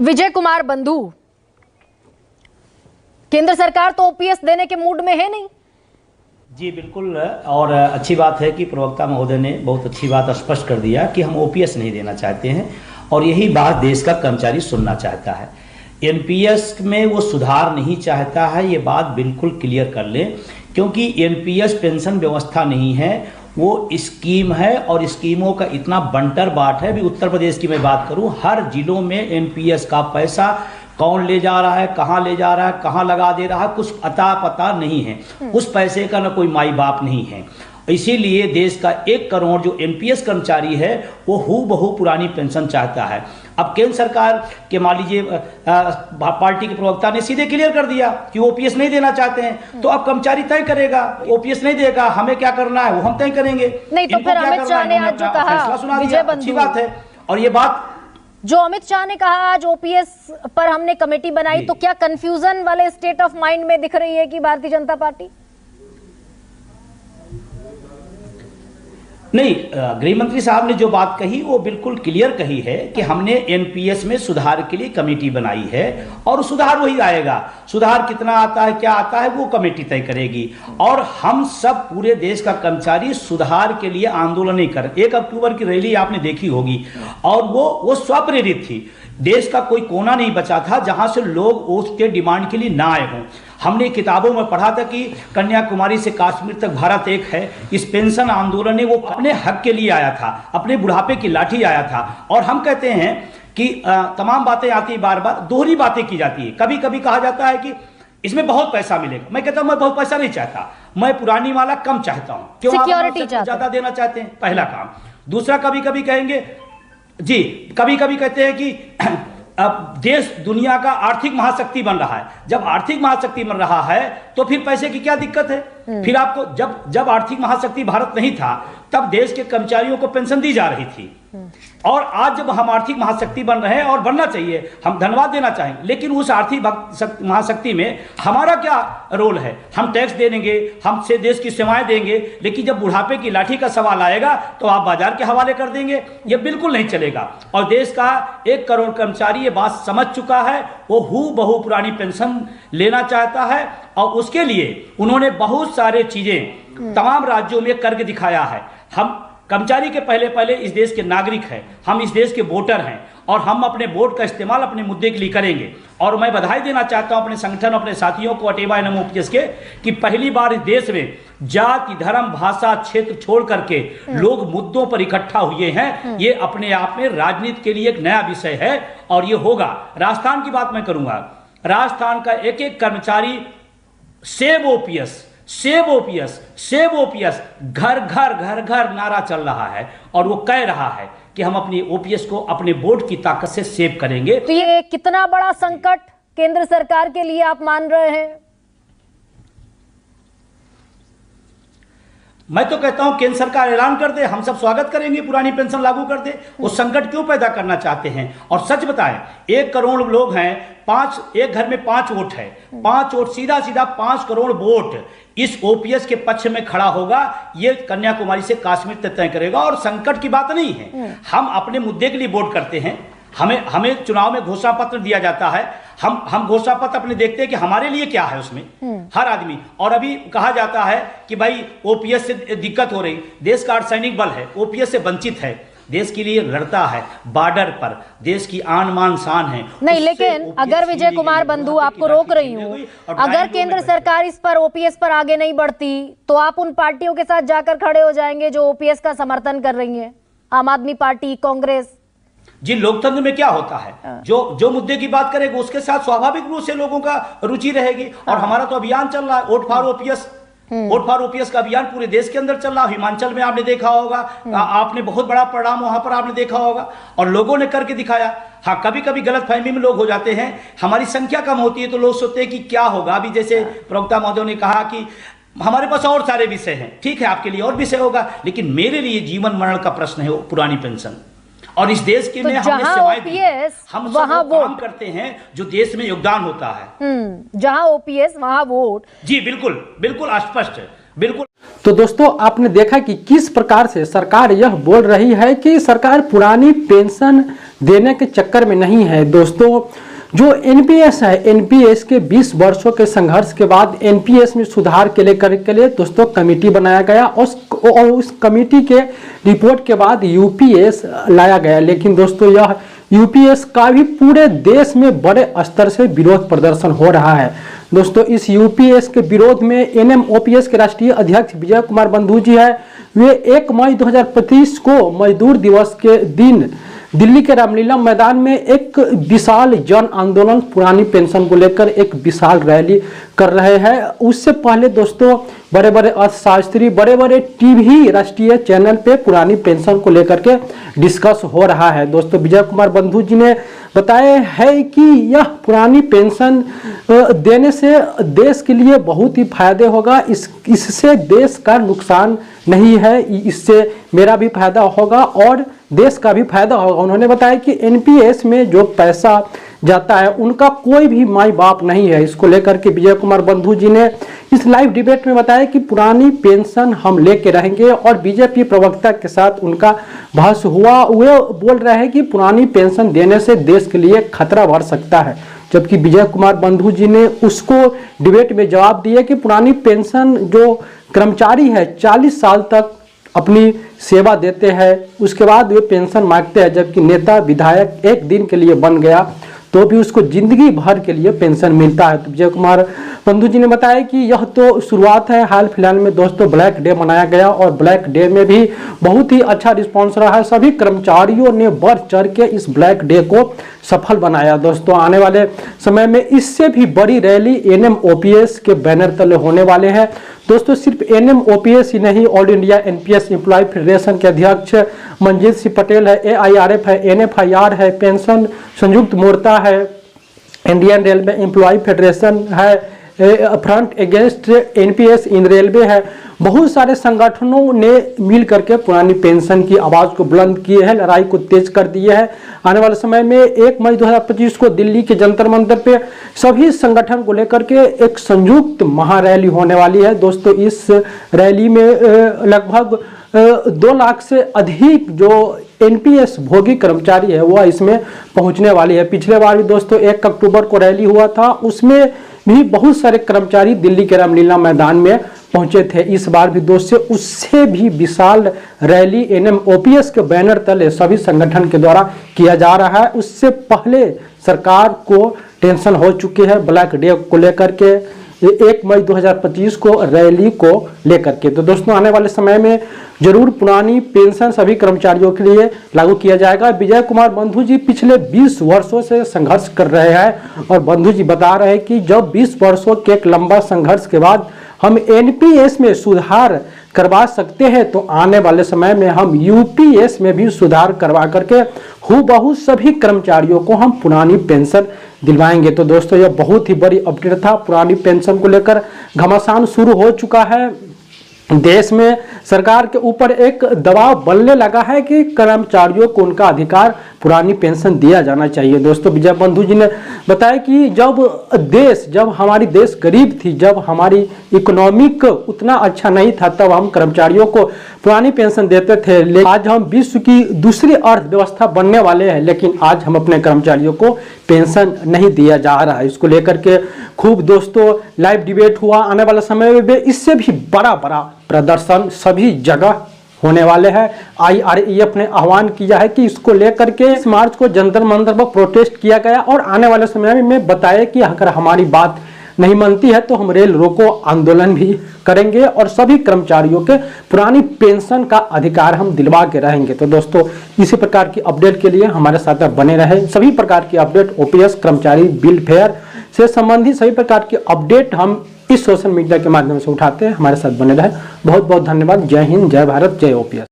विजय कुमार बंधु, केंद्र सरकार तो ओपीएस देने के मूड में है नहीं। जी बिल्कुल, और अच्छी बात है कि प्रवक्ता महोदय ने बहुत अच्छी बात स्पष्ट कर दिया कि हम ओपीएस नहीं देना चाहते हैं और यही बात देश का कर्मचारी सुनना चाहता है। एनपीएस में वो सुधार नहीं चाहता है, ये बात बिल्कुल क्लियर कर लें, क्योंकि एनपीएस पेंशन व्यवस्था नहीं है, वो स्कीम है और स्कीमों का इतना बंटर बाट है। भी उत्तर प्रदेश की मैं बात करूं, हर जिलों में एनपीएस का पैसा कौन ले जा रहा है, कहां ले जा रहा है, कहां लगा दे रहा है, कुछ अता पता नहीं है। उस पैसे का ना कोई माई बाप नहीं है। इसीलिए देश का 1 करोड़ जो एनपीएस कर्मचारी है वो हूबहू पुरानी पेंशन चाहता है। अब केंद्र सरकार के मान लीजिए पार्टी के प्रवक्ता ने सीधे क्लियर कर दिया कि ओपीएस नहीं देना चाहते हैं, तो अब कर्मचारी तय करेगा, ओपीएस नहीं देगा, हमें क्या करना है वो हम तय करेंगे। नहीं तो फिर अमित शाह ने आज जो कहा, विजय बंधु, अच्छी बात है। और ये बात जो अमित शाह ने कहा आज ओपीएस पर हमने कमेटी बनाई, तो क्या कंफ्यूजन वाले स्टेट ऑफ माइंड में दिख रही है कि भारतीय जनता पार्टी? नहीं, गृह मंत्री साहब ने जो बात कही वो बिल्कुल क्लियर कही है कि हमने एनपीएस में सुधार के लिए कमेटी बनाई है और सुधार वही आएगा। सुधार कितना आता है, क्या आता है, वो कमेटी तय करेगी। और हम सब पूरे देश का कर्मचारी सुधार के लिए आंदोलन ही कर। 1 अक्टूबर की रैली आपने देखी होगी और वो स्वप्रेरित थी। देश का कोई कोना नहीं बचा था जहां से लोग उसके डिमांड के लिए ना आए हों। हमने किताबों में पढ़ा था कि कन्याकुमारी से कश्मीर तक भारत एक है। इस पेंशन आंदोलन ने वो अपने हक के लिए आया था, अपने बुढ़ापे की लाठी आया था। और हम कहते हैं कि तमाम बातें आती, बार बार दोहरी बातें की जाती है। कभी कभी कहा जाता है कि इसमें बहुत पैसा मिलेगा। मैं कहता हूं मैं बहुत पैसा नहीं चाहता, मैं पुरानी वाला कम चाहता हूं। क्यों? सिक्योरिटी ज्यादा देना चाहते हैं, पहला काम। दूसरा, कभी कभी कहेंगे जी, कभी कभी कहते हैं कि अब देश दुनिया का आर्थिक महाशक्ति बन रहा है। जब आर्थिक महाशक्ति बन रहा है तो फिर पैसे की क्या दिक्कत है? फिर आपको जब आर्थिक महाशक्ति भारत नहीं था तब देश के कर्मचारियों को पेंशन दी जा रही थी। और आज जब हम आर्थिक महाशक्ति बन रहे हैं और बनना चाहिए, हम धन्यवाद देना चाहेंगे, लेकिन उस आर्थिक महाशक्ति में हमारा क्या रोल है? हम टैक्स दे देंगे, हम से देश की सेवाएं देंगे, लेकिन जब बुढ़ापे की लाठी का सवाल आएगा तो आप बाजार के हवाले कर देंगे। ये बिल्कुल नहीं चलेगा। और देश का 1 करोड़ कर्मचारी ये बात समझ चुका है, वो हूबहू पुरानी पेंशन लेना चाहता है। और उसके लिए उन्होंने बहुत सारे चीजें तमाम राज्यों में करके दिखाया है। हम कर्मचारी के पहले इस देश के नागरिक हैं, हम इस देश के वोटर हैं और हम अपने वोट का इस्तेमाल अपने मुद्दे के लिए करेंगे। और मैं बधाई देना चाहता हूं अपने संगठन, अपने साथियों को, अटेवा एनएम ओपीएस के, कि पहली बार इस देश में जाति, धर्म, भाषा, क्षेत्र छोड़ करके लोग मुद्दों पर इकट्ठा हुए हैं। ये अपने आप में राजनीति के लिए एक नया विषय है और ये होगा। राजस्थान की बात मैं करूंगा, राजस्थान का एक एक कर्मचारी save OPS, save OPS, save OPS, घर घर घर घर नारा चल रहा है और वो कह रहा है कि हम अपनी ओपीएस को अपने वोट की ताकत से सेव करेंगे। तो ये कितना बड़ा संकट केंद्र सरकार के लिए आप मान रहे हैं? मैं तो कहता हूं केंद्र सरकार ऐलान कर दे, हम सब स्वागत करेंगे, पुरानी पेंशन लागू कर दे। वो संकट क्यों पैदा करना चाहते हैं? और सच बताएं, 1 करोड़ लोग हैं, 5 एक घर में 5 वोट है, 5 वोट सीधा 5 करोड़ वोट इस ओपीएस के पक्ष में खड़ा होगा। ये कन्याकुमारी से कश्मीर तय करेगा। और संकट की बात नहीं है, हम अपने मुद्दे के लिए वोट करते हैं। हमें चुनाव में घोषणा पत्र दिया जाता है, हम घोषणा पत्र अपने देखते हैं कि हमारे लिए क्या है उसमें, हर आदमी। और अभी कहा जाता है कि भाई ओपीएस से दिक्कत हो रही, देश का अर्धसैनिक बल है, ओपीएस से वंचित है, देश के लिए लड़ता है, बॉर्डर पर देश की आन मान शान है। नहीं, लेकिन अगर विजय कुमार बंधु, आपको रोक रही हूँ, अगर केंद्र सरकार इस पर ओपीएस पर आगे नहीं बढ़ती तो आप उन पार्टियों के साथ जाकर खड़े हो जाएंगे जो ओपीएस का समर्थन कर रही हैं, आम आदमी पार्टी, कांग्रेस? जी, लोकतंत्र में क्या होता है, जो मुद्दे की बात करेगा उसके साथ स्वाभाविक रूप से लोगों का रुचि रहेगी। और हमारा तो अभियान चल रहा है, vote for OPS, vote for OPS का अभियान पूरे देश के अंदर चल रहा है। हिमाचल में आपने देखा होगा, आपने बहुत बड़ा परिणाम वहां पर आपने देखा होगा और लोगों ने करके दिखाया। हाँ, कभी कभी गलतफहमी में लोग हो जाते हैं, हमारी संख्या कम होती है तो लोग सोचते हैं कि क्या होगा। अभी जैसे प्रवक्ता महोदय ने कहा कि हमारे पास और सारे विषय हैं, ठीक है, आपके लिए और विषय होगा, लेकिन मेरे लिए जीवन मरण का प्रश्न है पुरानी पेंशन। और इस देश के में हमने सेवाएं दी, हम वहां काम करते हैं जो देश में योगदान होता है। जहां ओपीएस वहां वोट। जी बिल्कुल, बिल्कुल स्पष्ट, बिल्कुल। तो दोस्तों आपने देखा कि किस प्रकार से सरकार यह बोल रही है कि सरकार पुरानी पेंशन देने के चक्कर में नहीं है। दोस्तों जो एनपीएस है, एनपीएस के 20 वर्षों के संघर्ष के बाद एनपीएस में सुधार के लिए दोस्तों कमेटी बनाया गया और उस कमेटी के रिपोर्ट के बाद यूपीएस लाया गया। लेकिन दोस्तों यह यूपीएस का भी पूरे देश में बड़े स्तर से विरोध प्रदर्शन हो रहा है। दोस्तों इस यूपीएस के विरोध में एनएमओपीएस के राष्ट्रीय अध्यक्ष विजय कुमार बंधु जी है, वे 1 मई 2025 को मजदूर दिवस के दिन दिल्ली के रामलीला मैदान में एक विशाल जन आंदोलन पुरानी पेंशन को लेकर एक विशाल रैली कर रहे हैं। उससे पहले दोस्तों बड़े बड़े अर्थशास्त्री, बड़े बड़े टीवी राष्ट्रीय चैनल पे पुरानी पेंशन को लेकर के डिस्कस हो रहा है। दोस्तों विजय कुमार बंधु जी ने बताया है कि यह पुरानी पेंशन देने से देश के लिए बहुत ही फायदे होगा, इससे देश का नुकसान नहीं है, इससे मेरा भी फायदा होगा और देश का भी फायदा होगा। उन्होंने बताया कि एनपीएस में जो पैसा जाता है उनका कोई भी माई बाप नहीं है। इसको लेकर के विजय कुमार बंधु जी ने इस लाइव डिबेट में बताया कि पुरानी पेंशन हम लेके रहेंगे और बीजेपी प्रवक्ता के साथ उनका बहस हुआ। वे बोल रहे हैं कि पुरानी पेंशन देने से देश के लिए खतरा बढ़ सकता है, जबकि विजय कुमार बंधु जी ने उसको डिबेट में जवाब दिया कि पुरानी पेंशन जो कर्मचारी है 40 साल तक अपनी सेवा देते हैं, उसके बाद वे पेंशन मांगते हैं, जबकि नेता विधायक एक दिन के लिए बन गया तो भी उसको जिंदगी भर के लिए पेंशन मिलता है। तो विजय कुमार बंधु जी ने बताया कि यह तो शुरुआत है, हाल फिलहाल में दोस्तों ब्लैक डे मनाया गया और ब्लैक डे में भी बहुत ही अच्छा रिस्पांस रहा है। सभी कर्मचारियों ने बढ़ चढ़ के इस ब्लैक डे को सफल बनाया। दोस्तों आने वाले समय में इससे भी बड़ी रैली एनएमओपीएस के बैनर तले होने वाले हैं। दोस्तों सिर्फ एनएमओपीएस ही नहीं, all India NPS employ federation के अध्यक्ष मंजीत सिंह पटेल है, एआईआरएफ है, एनएफआईआर है, पेंशन संयुक्त मोर्चा है, इंडियन रेलवे एम्प्लॉय फेडरेशन है, फ्रंट अगेंस्ट एनपीएस इन रेलवे है, बहुत सारे संगठनों ने मिल करके पुरानी पेंशन की आवाज को बुलंद किए हैं, लड़ाई को तेज कर दिए हैं। आने वाले समय में 1 मई 2025 को दिल्ली के जंतर मंतर पे सभी संगठन को लेकर के एक संयुक्त महारैली होने वाली है। दोस्तों इस रैली में लगभग 2 लाख से अधिक जो एनपीएस भोगी कर्मचारी है वह इसमें पहुंचने वाली है। पिछले बार भी दोस्तों 1 अक्टूबर को रैली हुआ था, उसमें भी बहुत सारे कर्मचारी दिल्ली के रामलीला मैदान में पहुंचे थे। इस बार भी दोस्तों उससे भी विशाल रैली एनएमओपीएस के बैनर तले सभी संगठन के द्वारा किया जा रहा है। उससे पहले सरकार को टेंशन हो चुकी है ब्लैक डे को लेकर के, 1 मई 2025 को रैली को लेकर के। तो दोस्तों आने वाले समय में जरूर पुरानी पेंशन सभी कर्मचारियों के लिए लागू किया जाएगा। विजय कुमार बंधु जी पिछले 20 वर्षों से संघर्ष कर रहे हैं और बंधु जी बता रहे हैं कि जब 20 वर्षों के एक लंबा संघर्ष के बाद हम एनपीएस में सुधार करवा सकते हैं तो आने वाले समय में हम यूपीएस में भी सुधार करवा करके हूबहू सभी कर्मचारियों को हम पुरानी पेंशन दिलवाएंगे। तो दोस्तों यह बहुत ही बड़ी अपडेट था। पुरानी पेंशन को लेकर घमासान शुरू हो चुका है। देश में सरकार के ऊपर एक दबाव बनने लगा है कि कर्मचारियों को उनका अधिकार पुरानी पेंशन दिया जाना चाहिए। दोस्तों विजय बंधु जी ने बताया कि जब हमारी देश गरीब थी, जब हमारी इकोनॉमिक उतना अच्छा नहीं था, तब हम कर्मचारियों को पुरानी पेंशन देते थे। लेकिन आज हम विश्व की दूसरी अर्थव्यवस्था बनने वाले हैं, लेकिन आज हम अपने कर्मचारियों को पेंशन नहीं दिया जा रहा है। इसको लेकर के खूब दोस्तों लाइव डिबेट हुआ। आने वाले समय में इससे भी बड़ा प्रदर्शन सभी जगह होने वाले हैं। आईआरएफ ने आह्वान किया है कि इसको लेकर के इस मार्च को जंतर मंतर पर प्रोटेस्ट किया गया और आने वाले समय में बताया कि अगर हमारी बात नहीं मानती है तो हम रेल रोको आंदोलन भी करेंगे और सभी कर्मचारियों के पुरानी पेंशन का अधिकार हम दिलवा के रहेंगे। तो दोस्तों इसी प्रकार की अपडेट के लिए हमारे साथ बने रहे। सभी प्रकार की अपडेट ओपीएस कर्मचारी बिल फेयर से संबंधित सभी प्रकार की अपडेट हम इस सोशल मीडिया के माध्यम से उठाते हैं। हमारे साथ बने रहे। बहुत बहुत धन्यवाद। जय हिंद, जय भारत, जय ओपीएस।